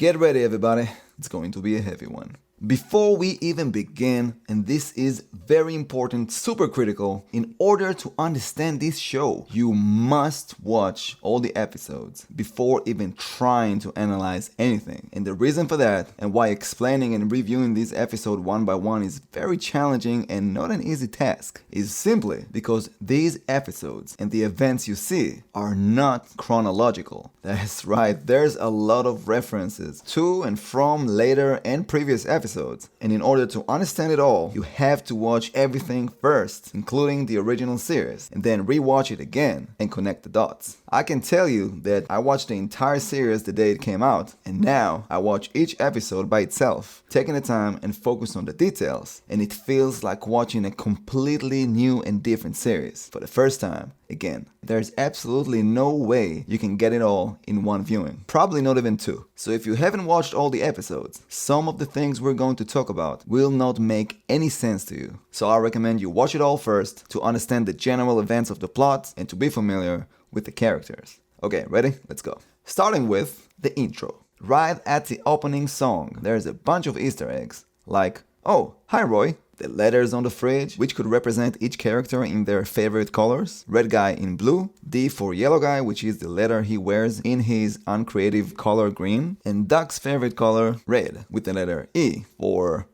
Get ready, everybody. It's going to be a heavy one. Before we even begin, and this is very important, super critical, in order to understand this show, you must watch all the episodes before even trying to analyze anything. And the reason for that, and why explaining and reviewing this episode one by one is very challenging and not an easy task, is simply because these episodes and the events you see are not chronological. That's right, there's a lot of references to and from later and previous episodes. And in order to understand it all, you have to watch everything first, including the original series, and then rewatch it again and connect the dots. I can tell you that I watched the entire series the day it came out, and now I watch each episode by itself, taking the time and focus on the details, and it feels like watching a completely new and different series for the first time. Again, there's absolutely no way you can get it all in one viewing. Probably not even two. So if you haven't watched all the episodes, some of the things we're going to talk about will not make any sense to you. So I recommend you watch it all first to understand the general events of the plot and to be familiar with the characters. Okay, ready? Let's go. Starting with the intro. Right at the opening song, there's a bunch of Easter eggs, like, oh, hi Roy. The letters on the fridge, which could represent each character in their favorite colors. Red guy in blue, D for yellow guy, which is the letter he wears in his uncreative color green, and Duck's favorite color, red, with the letter E for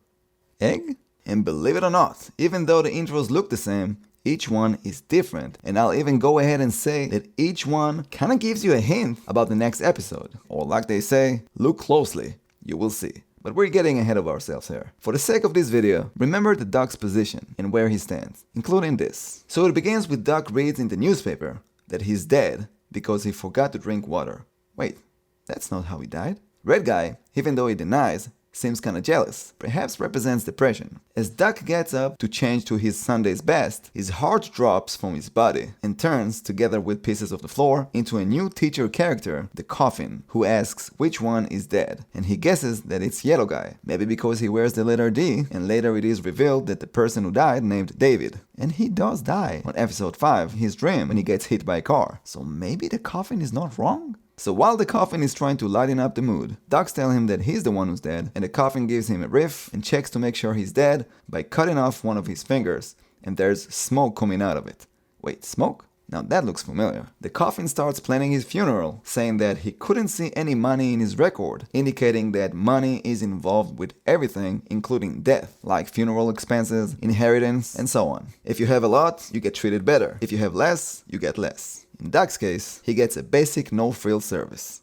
egg. And believe it or not, even though the intros look the same, each one is different, and I'll even go ahead and say that each one kinda gives you a hint about the next episode. Or like they say, look closely, you will see. But we're getting ahead of ourselves here. For the sake of this video, remember the Duck's position and where he stands, including this. So it begins with Duck reads in the newspaper that he's dead because he forgot to drink water. Wait, that's not how he died. Red guy, even though he denies, seems kinda jealous, perhaps represents depression. As Duck gets up to change to his Sunday's best, his heart drops from his body and turns, together with pieces of the floor, into a new teacher character, the Coffin, who asks which one is dead, and he guesses that it's yellow guy, maybe because he wears the letter D, and later it is revealed that the person who died named David. And he does die on episode 5, his dream, when he gets hit by a car. So maybe the Coffin is not wrong? So while the Coffin is trying to lighten up the mood, Ducks tell him that he's the one who's dead, and the Coffin gives him a riff and checks to make sure he's dead by cutting off one of his fingers, and there's smoke coming out of it. Wait, smoke? Now that looks familiar. The Coffin starts planning his funeral, saying that he couldn't see any money in his record, indicating that money is involved with everything, including death, like funeral expenses, inheritance, and so on. If you have a lot, you get treated better. If you have less, you get less. In Duck's case, he gets a basic no-frill service.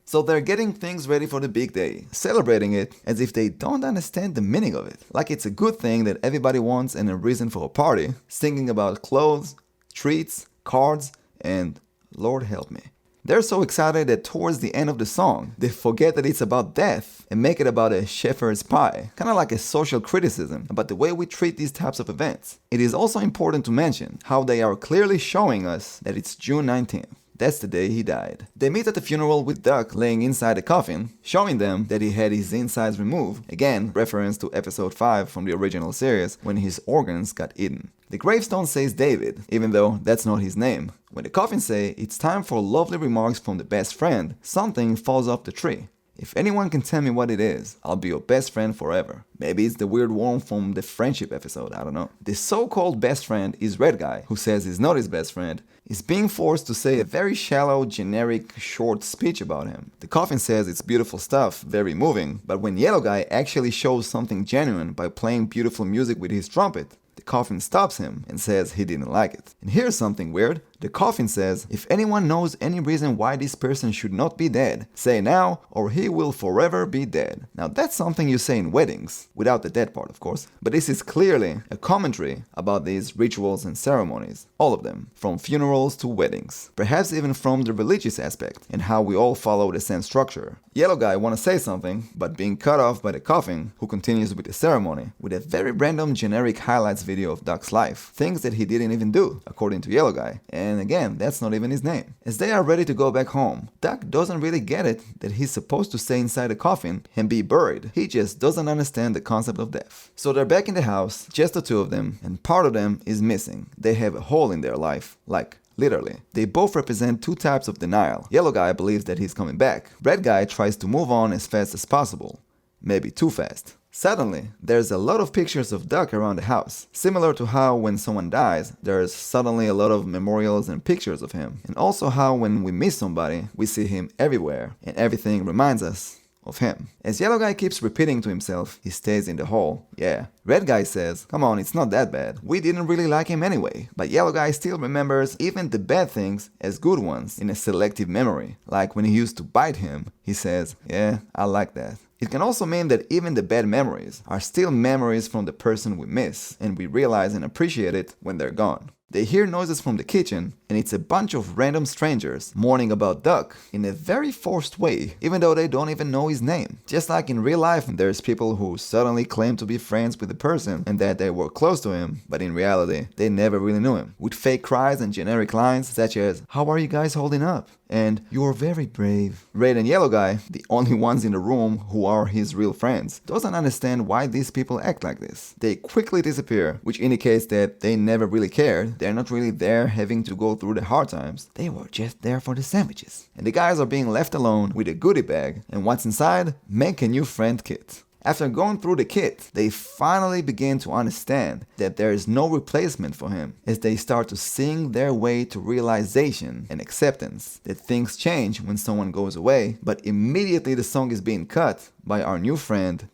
So they're getting things ready for the big day, celebrating it as if they don't understand the meaning of it. Like it's a good thing that everybody wants and a reason for a party, singing about clothes, treats, cards, and Lord help me. They're so excited that towards the end of the song, they forget that it's about death and make it about a shepherd's pie, kind of like a social criticism about the way we treat these types of events. It is also important to mention how they are clearly showing us that it's June 19th. That's the day he died. They meet at the funeral with Duck laying inside the coffin, showing them that he had his insides removed, again reference to episode 5 from the original series when his organs got eaten. The gravestone says David, even though that's not his name. When the coffin say it's time for lovely remarks from the best friend, something falls off the tree. If anyone can tell me what it is, I'll be your best friend forever. Maybe it's the weird worm from the friendship episode, I don't know. The so-called best friend is Red Guy, who says he's not his best friend, is being forced to say a very shallow, generic, short speech about him. The coffin says it's beautiful stuff, very moving, but when Yellow Guy actually shows something genuine by playing beautiful music with his trumpet, the coffin stops him and says he didn't like it. And here's something weird. The coffin says, if anyone knows any reason why this person should not be dead, say now or he will forever be dead. Now that's something you say in weddings, without the dead part of course, but this is clearly a commentary about these rituals and ceremonies, all of them, from funerals to weddings, perhaps even from the religious aspect and how we all follow the same structure. Yellow Guy wanna say something, but being cut off by the coffin, who continues with the ceremony, with a very random generic highlights video of Duck's life, things that he didn't even do, according to Yellow Guy, and again, that's not even his name. As they are ready to go back home, Duck doesn't really get it that he's supposed to stay inside the coffin and be buried. He just doesn't understand the concept of death. So they're back in the house, just the two of them, and part of them is missing. They have a hole in their life, like literally. They both represent two types of denial. Yellow guy believes that he's coming back. Red guy tries to move on as fast as possible. Maybe too fast. Suddenly, there's a lot of pictures of Duck around the house. Similar to how when someone dies, there's suddenly a lot of memorials and pictures of him. And also how when we miss somebody, we see him everywhere and everything reminds us of him. As Yellow guy keeps repeating to himself, he stays in the hole. Yeah. Red guy says, come on, it's not that bad. We didn't really like him anyway. But Yellow guy still remembers even the bad things as good ones in a selective memory. Like when he used to bite him, he says, yeah, I like that. It can also mean that even the bad memories are still memories from the person we miss, and we realize and appreciate it when they're gone. They hear noises from the kitchen, and it's a bunch of random strangers mourning about Duck in a very forced way, even though they don't even know his name. Just like in real life, there's people who suddenly claim to be friends with the person and that they were close to him, but in reality, they never really knew him. With fake cries and generic lines such as, how are you guys holding up? And you're very brave. Red and Yellow guy, the only ones in the room who are his real friends, doesn't understand why these people act like this. They quickly disappear, which indicates that they never really cared. They're not really there having to go through the hard times. They were just there for the sandwiches. And the guys are being left alone with a goodie bag. And what's inside? Make a new friend kit. After going through the kit, they finally begin to understand that there is no replacement for him as they start to sing their way to realization and acceptance that things change when someone goes away, but immediately the song is being cut by our new friend.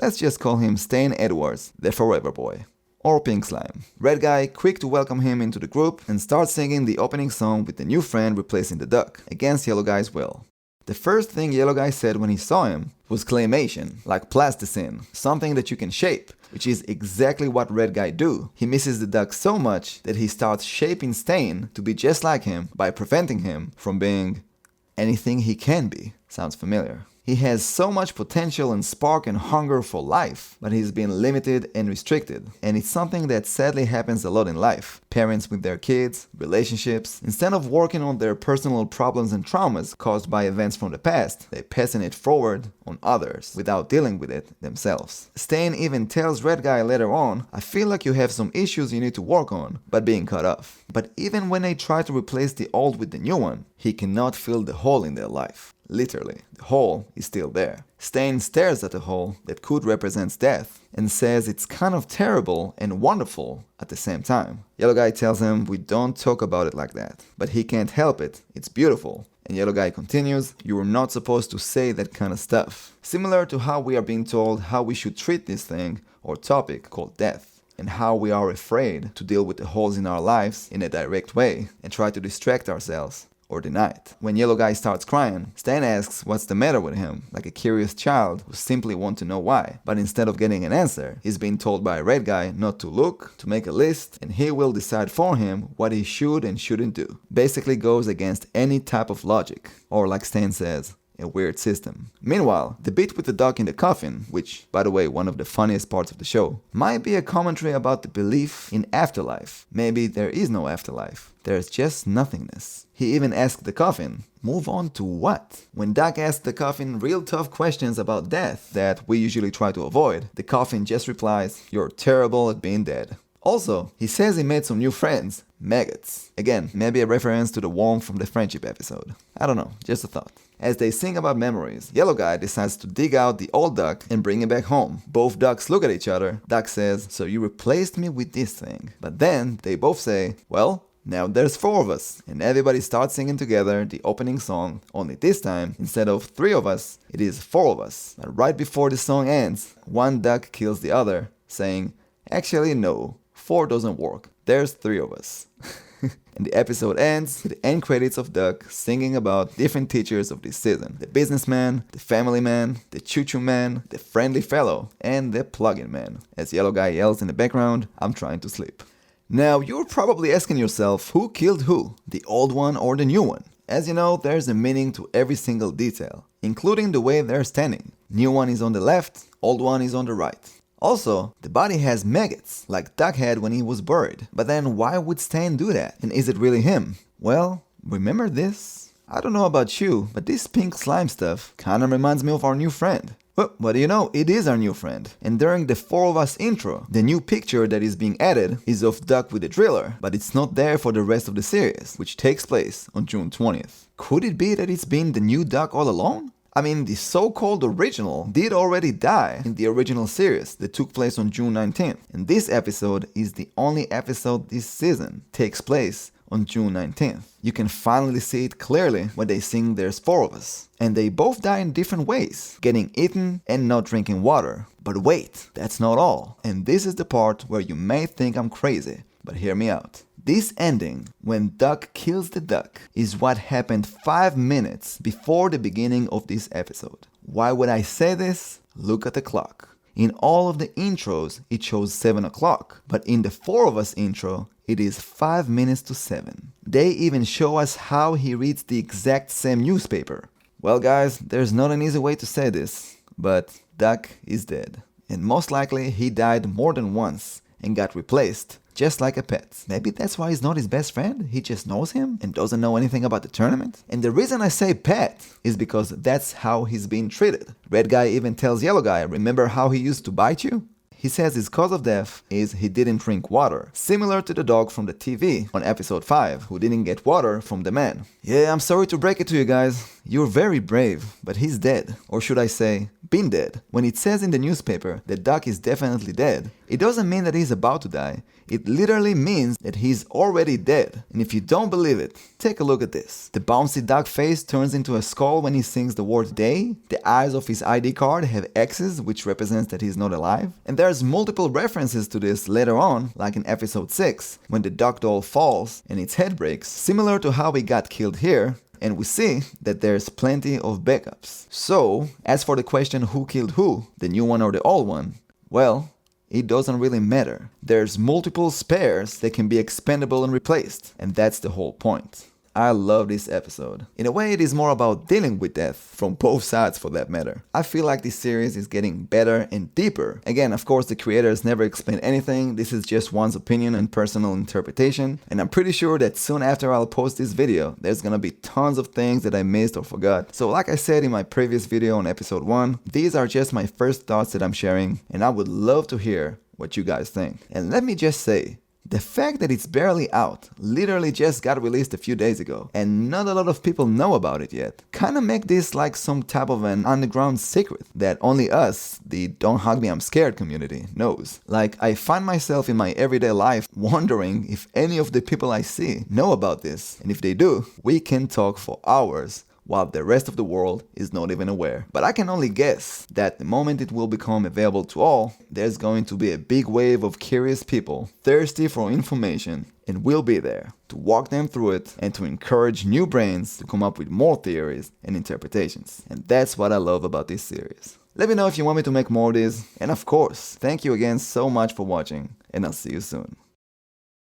Let's just call him Stain Edwards, the Forever Boy. Or Pink Slime. Red guy quick to welcome him into the group and starts singing the opening song with the new friend replacing the Duck, against Yellow guy's will. The first thing Yellow guy said when he saw him was claymation, like plasticine, something that you can shape, which is exactly what Red guy do. He misses the Duck so much that he starts shaping Stain to be just like him by preventing him from being anything he can be. Sounds familiar. He has so much potential and spark and hunger for life, but he's been limited and restricted. And it's something that sadly happens a lot in life. Parents with their kids, relationships, instead of working on their personal problems and traumas caused by events from the past, they passing it forward on others without dealing with it themselves. Stain even tells Red guy later on, I feel like you have some issues you need to work on, but being cut off. But even when they try to replace the old with the new one, he cannot fill the hole in their life. Literally, the hole is still there. Stain stares at the hole that could represent death and says it's kind of terrible and wonderful at the same time. Yellow guy tells him we don't talk about it like that, but he can't help it, it's beautiful. And Yellow guy continues, you are not supposed to say that kind of stuff. Similar to how we are being told how we should treat this thing or topic called death, and how we are afraid to deal with the holes in our lives in a direct way and try to distract ourselves or deny it. When Yellow guy starts crying, Stan asks what's the matter with him, like a curious child who simply wants to know why. But instead of getting an answer, he's being told by Red guy not to look, to make a list, and he will decide for him what he should and shouldn't do. Basically goes against any type of logic, or like Stan says, a weird system. Meanwhile, the bit with the duck in the coffin, which, by the way, one of the funniest parts of the show, might be a commentary about the belief in afterlife. Maybe there is no afterlife. There's just nothingness. He even asked the coffin, move on to what? When Duck asked the coffin real tough questions about death that we usually try to avoid, the coffin just replies, you're terrible at being dead. Also, he says he made some new friends, maggots. Again, maybe a reference to the worm from the friendship episode. I don't know, just a thought. As they sing about memories, Yellow guy decides to dig out the old duck and bring it back home. Both ducks look at each other. Duck says, so you replaced me with this thing. But then they both say, well, now there's 4 of us. And everybody starts singing together the opening song, only this time, instead of 3 of us, it is 4 of us. And right before the song ends, one duck kills the other, saying, actually no, 4 doesn't work. There's 3 of us. And the episode ends with the end credits of Duck singing about different teachers of this season. The businessman, the family man, the choo-choo man, the friendly fellow, and the plug-in man. As Yellow guy yells in the background, I'm trying to sleep. Now, you're probably asking yourself who killed who, the old one or the new one? As you know, there's a meaning to every single detail, including the way they're standing. New one is on the left, old one is on the right. Also, the body has maggots, like Duck had when he was buried. But then why would Stan do that? And is it really him? Well, remember this? I don't know about you, but this pink slime stuff kinda reminds me of our new friend. Well, what do you know? It is our new friend. And during the Four of Us intro, the new picture that is being added is of Duck with the driller, but it's not there for the rest of the series, which takes place on June 20th. Could it be that it's been the new Duck all along? I mean, the so-called original did already die in the original series that took place on June 19th, and this episode is the only episode this season takes place on June 19th. You can finally see it clearly when they sing There's Four of Us. And they both die in different ways, getting eaten and not drinking water. But wait, that's not all. And this is the part where you may think I'm crazy, but hear me out. This ending, when Duck kills the duck, is what happened 5 minutes before the beginning of this episode. Why would I say this? Look at the clock. In all of the intros, it shows 7 o'clock, but in the Four of Us intro, it is 5 minutes to 7. They even show us how he reads the exact same newspaper. Well guys, there's not an easy way to say this, but Duck is dead. And most likely he died more than once and got replaced, just like a pet. Maybe that's why he's not his best friend, he just knows him and doesn't know anything about the tournament. And the reason I say pet is because that's how he's being treated. Red guy even tells yellow guy, remember how he used to bite you? He says his cause of death is he didn't drink water, similar to the dog from the TV on episode 5 who didn't get water from the man. Yeah, I'm sorry to break it to you guys, you're very brave, but he's dead. Or should I say, been dead. When it says in the newspaper that Duck is definitely dead, it doesn't mean that he's about to die. It literally means that he's already dead. And if you don't believe it, take a look at this. The bouncy duck face turns into a skull when he sings the word day. The eyes of his ID card have X's, which represents that he's not alive. And there's multiple references to this later on, like in episode 6, when the duck doll falls and its head breaks, similar to how he got killed here. And we see that there's plenty of backups. So, as for the question who killed who, the new one or the old one, well, it doesn't really matter. There's multiple spares that can be expendable and replaced, and that's the whole point. I love this episode. In a way, it is more about dealing with death, from both sides for that matter. I feel like this series is getting better and deeper. Again, of course, the creators never explain anything, this is just one's opinion and personal interpretation, and I'm pretty sure that soon after I'll post this video, there's gonna be tons of things that I missed or forgot. So like I said in my previous video on episode 1, these are just my first thoughts that I'm sharing, and I would love to hear what you guys think. And let me just say, the fact that it's barely out, literally just got released a few days ago, and not a lot of people know about it yet, kinda make this like some type of an underground secret that only us, the Don't Hug Me I'm Scared community, knows. Like, I find myself in my everyday life wondering if any of the people I see know about this, and if they do, we can talk for hours while the rest of the world is not even aware. But I can only guess that the moment it will become available to all, there's going to be a big wave of curious people thirsty for information, and we'll be there to walk them through it and to encourage new brains to come up with more theories and interpretations. And that's what I love about this series. Let me know if you want me to make more of this, and of course, thank you again so much for watching, and I'll see you soon.